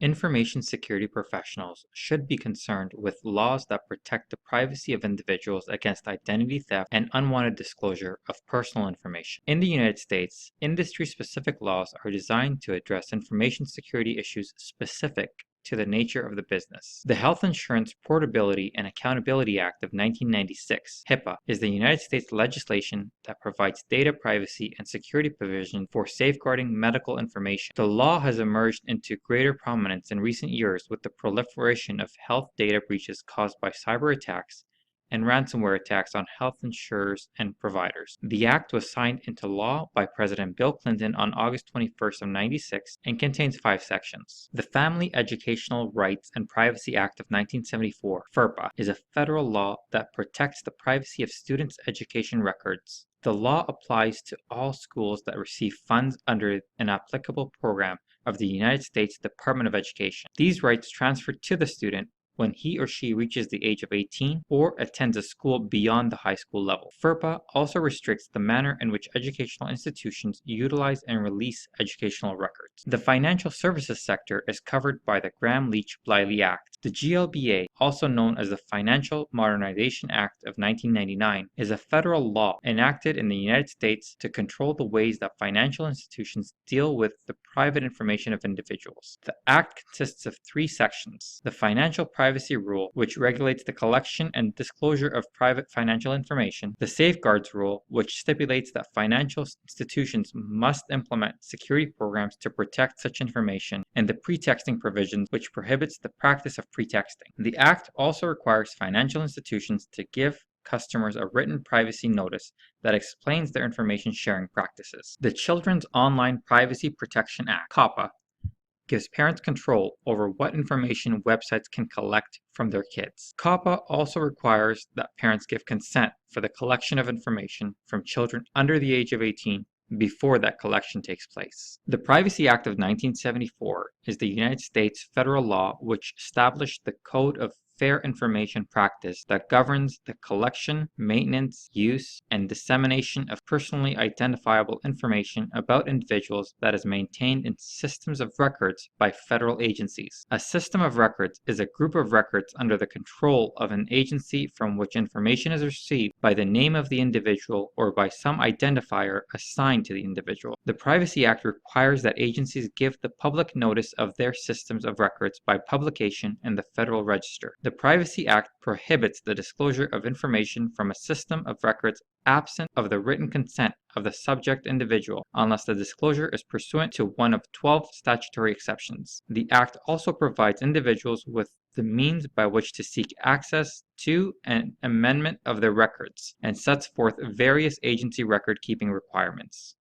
Information security professionals should be concerned with laws that protect the privacy of individuals against identity theft and unwanted disclosure of personal information. In the United States, industry-specific laws are designed to address information security issues specific to the nature of the business. The Health Insurance Portability and Accountability Act of 1996, HIPAA, is the United States legislation that provides data privacy and security provision for safeguarding medical information. The law has emerged into greater prominence in recent years with the proliferation of health data breaches caused by cyber attacks and ransomware attacks on health insurers and providers. The act was signed into law by President Bill Clinton on August 21st of 96 and contains 5 sections. The Family Educational Rights and Privacy Act of 1974, FERPA, is a federal law that protects the privacy of students' education records. The law applies to all schools that receive funds under an applicable program of the United States Department of Education. These rights transfer to the student when he or she reaches the age of 18 or attends a school beyond the high school level. FERPA also restricts the manner in which educational institutions utilize and release educational records. The financial services sector is covered by the Gramm-Leach-Bliley Act. The GLBA, also known as the Financial Modernization Act of 1999, is a federal law enacted in the United States to control the ways that financial institutions deal with the private information of individuals. The act consists of 3 sections: the Financial Privacy Rule, which regulates the collection and disclosure of private financial information; the Safeguards Rule, which stipulates that financial institutions must implement security programs to protect such information; and the Pretexting Provisions, which prohibits the practice of pretexting. The act also requires financial institutions to give customers a written privacy notice that explains their information sharing practices. The Children's Online Privacy Protection Act, COPPA, gives parents control over what information websites can collect from their kids. COPPA also requires that parents give consent for the collection of information from children under the age of 18 before that collection takes place. The Privacy Act of 1974 is the United States federal law which established the Code of Fair Information Practice that governs the collection, maintenance, use, and dissemination of personally identifiable information about individuals that is maintained in systems of records by federal agencies. A system of records is a group of records under the control of an agency from which information is received by the name of the individual or by some identifier assigned to the individual. The Privacy Act requires that agencies give the public notice of their systems of records by publication in the Federal Register. The Privacy Act prohibits the disclosure of information from a system of records absent of the written consent of the subject individual, unless the disclosure is pursuant to one of 12 statutory exceptions. The Act also provides individuals with the means by which to seek access to an amendment of their records, and sets forth various agency record-keeping requirements.